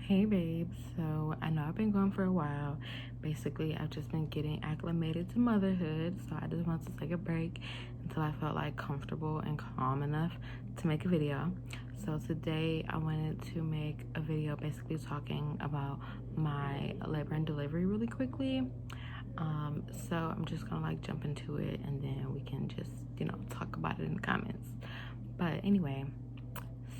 Hey babes, so I know I've been gone for a while. Basically, I've just been getting acclimated to motherhood, so I just wanted to take a break until I felt like comfortable and calm enough to make a video. So today I wanted to make a video basically talking about my labor and delivery really quickly. So I'm just gonna like jump into it and then we can just, talk about it in the comments. But anyway,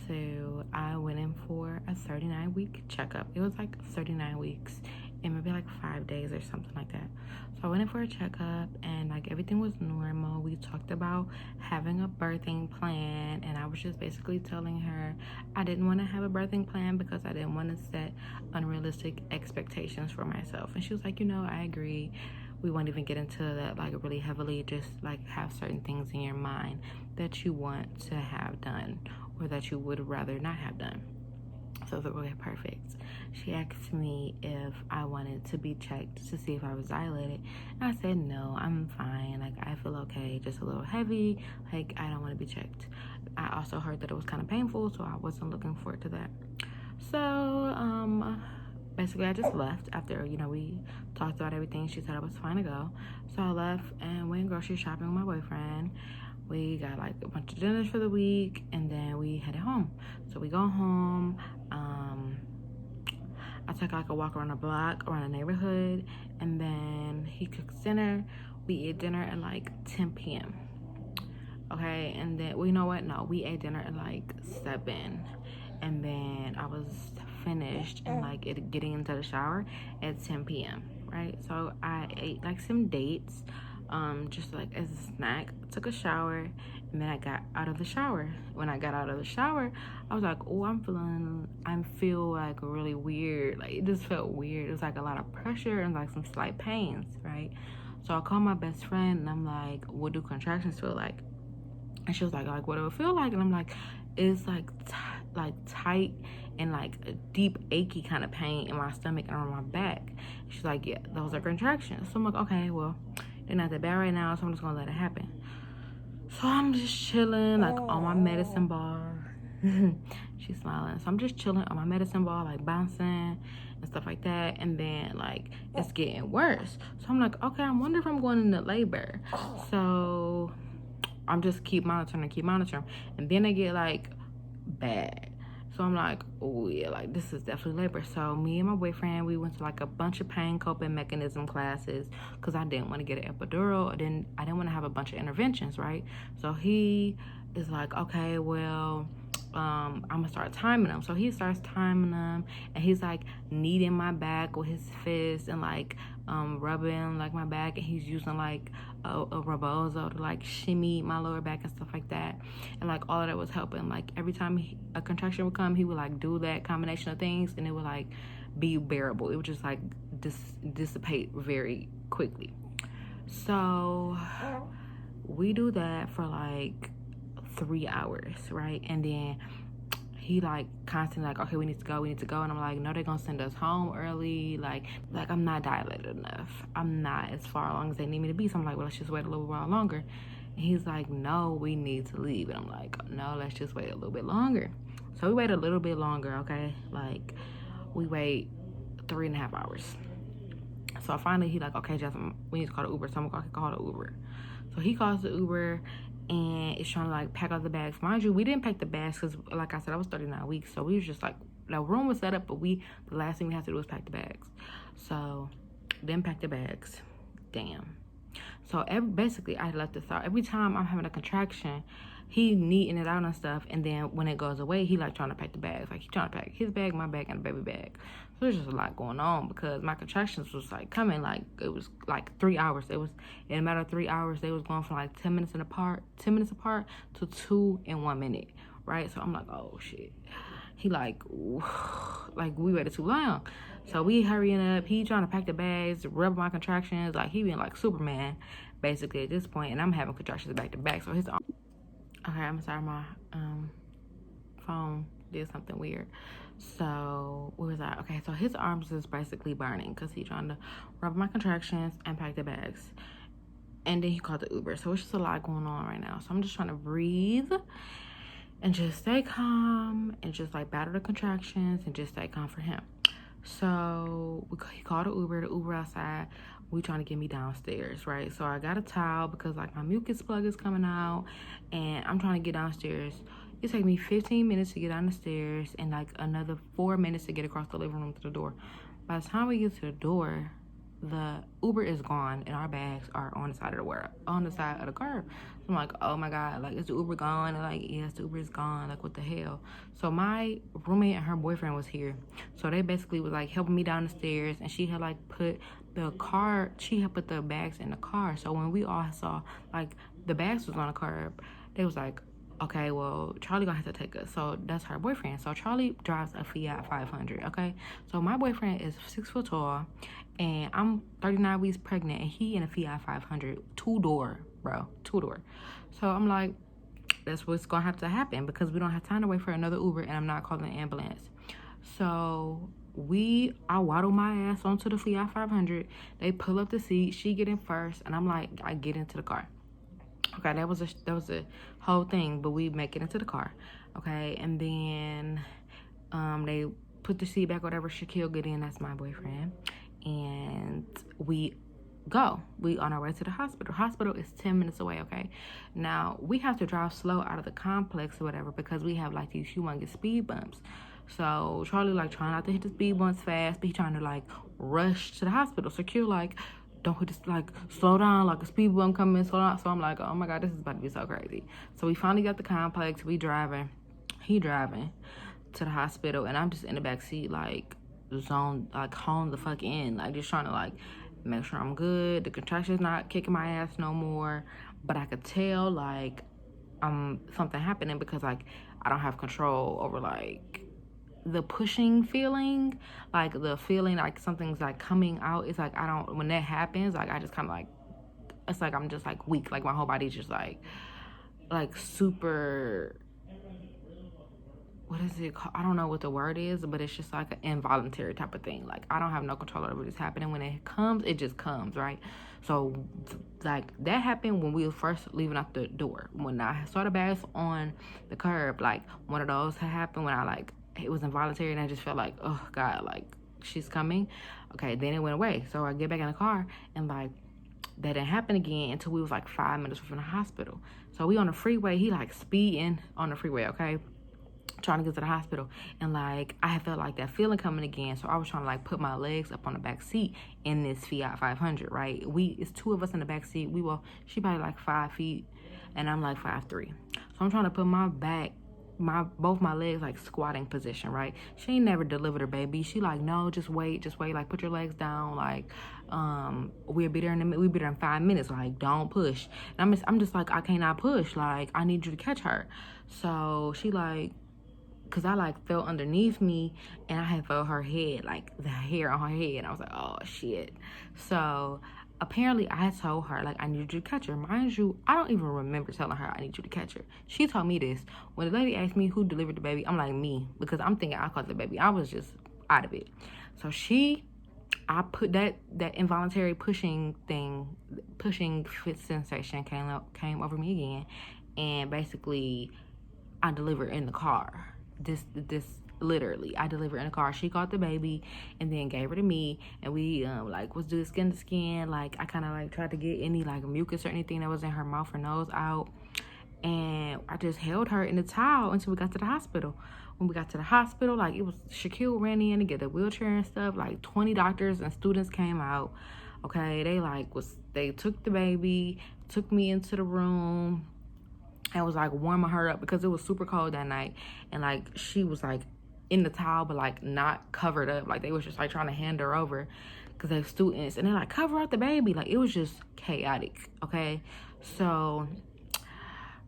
so I went in for a 39-week checkup. It was like 39 weeks and maybe like 5 days or something like that. So I went in for a checkup and like everything was normal. We talked about having a birthing plan, and I was just basically telling her I didn't want to have a birthing plan because I didn't want to set unrealistic expectations for myself. And she was like, I agree. We won't even get into that like really heavily. Just like have certain things in your mind that you want to have done or that you would rather not have done. So I was like, okay, perfect. She asked me if I wanted to be checked to see if I was dilated. And I said, no, I'm fine. Like, I feel okay, just a little heavy. Like, I don't want to be checked. I also heard that it was kind of painful, so I wasn't looking forward to that. So, basically, I just left after, we talked about everything. She said I was fine to go. So I left and went grocery shopping with my boyfriend. We got like a bunch of dinners for the week and then we headed home. So we go home. I took like a walk around the block, around the neighborhood, and then he cooks dinner. We eat dinner at like 10 p.m. Okay, and then, well, you know what? No, we ate dinner at like 7. And then I was finished and like getting into the shower at 10 p.m. Right? So I ate like some dates, just like as a snack. Took a shower, and then I got out of the shower. When I got out of the shower, I was like, oh, I feel like really weird. Like, it just felt weird. It was like a lot of pressure and like some slight pains, right? So I called my best friend and I'm like, what do contractions feel like? And she was like what do it feel like? And I'm like, it's like tight and like a deep achy kind of pain in my stomach and on my back. She's like, yeah, those are contractions. So I'm like, okay, well, they're not that bad right now, so I'm just gonna let it happen. So I'm just chilling like on my medicine ball. She's smiling. So I'm just chilling on my medicine ball, like bouncing and stuff like that. And then like it's getting worse. So I'm like, okay, I wonder if I'm going into labor. So I'm just keep monitoring. And then they get like bad. So I'm like, oh yeah, like this is definitely labor. So me and my boyfriend, we went to like a bunch of pain coping mechanism classes because I didn't want to get an epidural. I didn't want to have a bunch of interventions, right? So he is like, okay, well, I'm gonna start timing them. So he starts timing them and he's like kneading my back with his fist and like rubbing like my back, and he's using like a Rebozo to like shimmy my lower back and stuff like that. And like all of that was helping. Like every time a contraction would come, he would like do that combination of things and it would like be bearable. It would just like dissipate very quickly. So we do that for like 3 hours, right? And then he like constantly like, okay, we need to go, and I'm like, no, they're gonna send us home early. Like I'm not dilated enough, I'm not as far along as they need me to be. So I'm like, well, let's just wait a little while longer. And he's like, no, we need to leave. And I'm like, no, let's just wait a little bit longer. So we wait a little bit longer, okay? Like we wait 3.5 hours. So finally he like, okay, Justin, we need to call the Uber. So I'm gonna call the Uber. So he calls the Uber and it's trying to like pack out the bags. Mind you, we didn't pack the bags because like I said, I was 39 weeks. So we was just like, the room was set up, but the last thing we had to do was pack the bags. So didn't pack the bags. Damn. So basically I left this out. Every time I'm having a contraction, he neating it out and stuff, and then when it goes away, he like trying to pack the bags. Like he trying to pack his bag, my bag, and the baby bag. So there's just a lot going on because my contractions was like coming, like it was like 3 hours. It was in a matter of 3 hours, they was going from like 10 minutes apart to 2 in 1 minute, right? So I'm like, oh shit. He like we waited too long. So we hurrying up. He trying to pack the bags, rub my contractions. Like he being like Superman, basically at this point. And I'm having contractions back to back. So his arm. Okay, I'm sorry, my phone did something weird. So where was I? Okay, so his arms is basically burning because he's trying to rub my contractions and pack the bags. And then he called the Uber. So it's just a lot going on right now. So I'm just trying to breathe and just stay calm and just like battle the contractions and just stay calm for him. So he called the Uber outside. We trying to get me downstairs, right? So I got a towel because like my mucus plug is coming out, and I'm trying to get downstairs. It take me 15 minutes to get down the stairs and like another 4 minutes to get across the living room to the door. By the time we get to the door, the Uber is gone and our bags are on the side of the curb. So I'm like, oh my God, like, is the Uber gone? And like, yes, the Uber is gone. Like, what the hell? So my roommate and her boyfriend was here. So they basically was like helping me down the stairs, and she had like put the bags in the car. So when we all saw like the bags was on the curb, they was like, okay, well, Charlie gonna have to take us. So that's her boyfriend. So Charlie drives a Fiat 500, okay? So my boyfriend is 6 foot tall, and I'm 39 weeks pregnant, and he in a Fiat 500, two-door, bro, two-door. So I'm like, that's what's gonna have to happen because we don't have time to wait for another Uber, and I'm not calling an ambulance. So I waddle my ass onto the Fiat 500. They pull up the seat. She get in first, and I'm like, I get into the car. Okay, that was a whole thing, but we make it into the car. Okay, and then they put the seat back, whatever. Shaquille get in, that's my boyfriend, and we go. We on our way to the hospital. Hospital is 10 minutes away, okay? Now, we have to drive slow out of the complex or whatever because we have like these humongous speed bumps. So Charlie like trying not to hit the speed bumps fast, but he trying to like rush to the hospital. So Q like, don't we just like slow down, like a speed bump coming, slow down. So I'm like, oh my God, this is about to be so crazy. So we finally got the complex. He driving to the hospital, and I'm just in the back seat like hone the fuck in, like just trying to like make sure I'm good. The contraction's not kicking my ass no more, but I could tell like something happening because like I don't have control over like the pushing feeling, like the feeling like something's like coming out. It's like when that happens, like I just kind of like, it's like I'm just like weak, like my whole body's just like super, what is it called? I don't know what the word is, but it's just like an involuntary type of thing. Like I don't have no control over what's happening. When it comes, it just comes, right? So like that happened when we were first leaving out the door. When I saw the bags on the curb, like one of those had happened when it was involuntary, and I just felt like, oh God, like she's coming. Okay, then it went away. So I get back in the car, and like that didn't happen again until we was like 5 minutes from the hospital. So we on the freeway, he like speeding on the freeway, okay? Trying to get to the hospital, and like I had felt like that feeling coming again, so I was trying to like put my legs up on the back seat in this Fiat 500, right? It's two of us in the back seat. She probably like 5 feet, and I'm like 5'3". So I'm trying to put both my legs like squatting position, right? She ain't never delivered her baby. She like, no, just wait, like put your legs down, like we'll be there in 5 minutes, like don't push. And I'm just like, I cannot push, like I need you to catch her. So she like, because I like felt underneath me, and I had felt her head, like the hair on her head, and I was like, oh shit. So apparently I told her like, I need you to catch her. Mind you, I don't even remember telling her I need you to catch her. She told me this when the lady asked me who delivered the baby. I'm like, me, because I'm thinking I caused the baby. I was just out of it. So I put that involuntary pushing fit sensation came over me again, and basically I delivered in the car. This literally, I delivered in the car. She caught the baby and then gave her to me, and we like was doing skin to skin. Like I kind of like tried to get any like mucus or anything that was in her mouth or nose out, and I just held her in the towel until we got to the hospital. When we got to the hospital, like it was Shaquille ran in to get the wheelchair and stuff. Like 20 doctors and students came out. Okay, they took the baby, took me into the room. I was like warming her up because it was super cold that night, and like she was like in the towel but like not covered up. Like they was just like trying to hand her over because they're students, and they're like, cover up the baby. Like it was just chaotic. Okay, so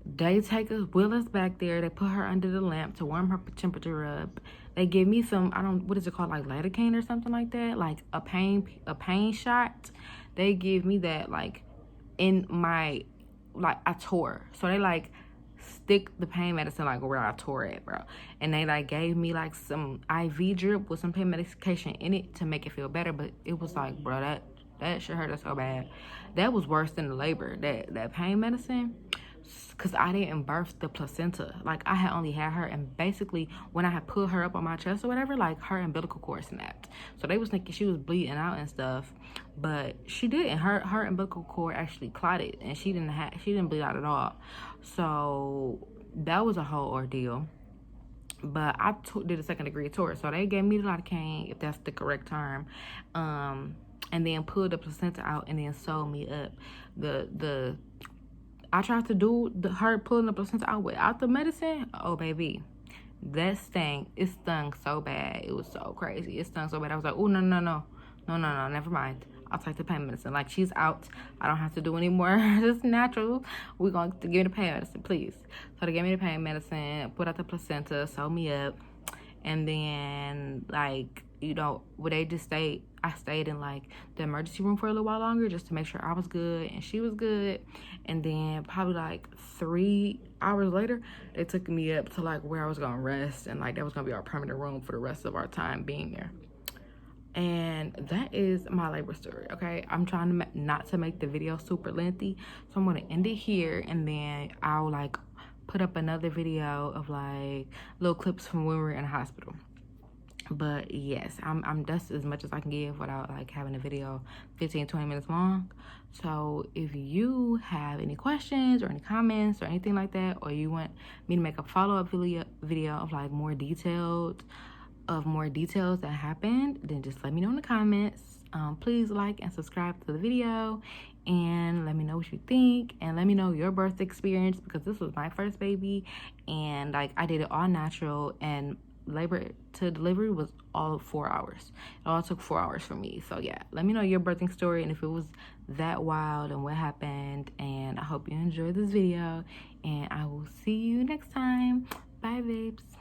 they wheel us back there. They put her under the lamp to warm her temperature up. They give me some, what is it called, like lidocaine or something like that, like a pain shot. They give me that like in my, like I tore. So they like stick the pain medicine like where I tore it, bro. And they like gave me like some IV drip with some pain medication in it to make it feel better. But it was like, bro, that shit hurt us so bad. That was worse than the labor, that pain medicine. because I didn't birth the placenta. Like, I had only had her, and basically when I had put her up on my chest or whatever, like, her umbilical cord snapped. So they was thinking she was bleeding out and stuff, but she didn't. Her umbilical cord actually clotted, and she didn't bleed out at all. So that was a whole ordeal. But I did a second degree tort, so they gave me the lidocaine, if that's the correct term, and then pulled the placenta out and then sewed me up. I tried to do her pulling the placenta out without the medicine. Oh, baby, that it stung so bad. It was so crazy. It stung so bad. I was like, oh, no, never mind. I'll take the pain medicine. Like, she's out. I don't have to do any more. It's natural. We're going to give me the pain medicine, please. So they gave me the pain medicine, put out the placenta, sewed me up. And then, like, you know, I stayed in, like, the emergency room for a little while longer just to make sure I was good and she was good. And then probably, like, 3 hours later, they took me up to, like, where I was going to rest. And, like, that was going to be our permanent room for the rest of our time being there. And that is my labor story, okay? I'm trying to not to make the video super lengthy, so I'm going to end it here, and then I'll, like, put up another video of, like, little clips from when we were in the hospital. But yes, that's as much as I can give without, like, having a video 15-20 minutes long. So if you have any questions or any comments or anything like that, or you want me to make a follow-up video of, like, more details that happened, then just let me know in the comments. Please like and subscribe to the video, and let me know what you think, and let me know your birth experience, because this was my first baby, and, like, I did it all natural, and labor to delivery was all 4 hours. It all took 4 hours for me. So yeah, let me know your birthing story and if it was that wild and what happened. And I hope you enjoyed this video, and I will see you next time. Bye, babes.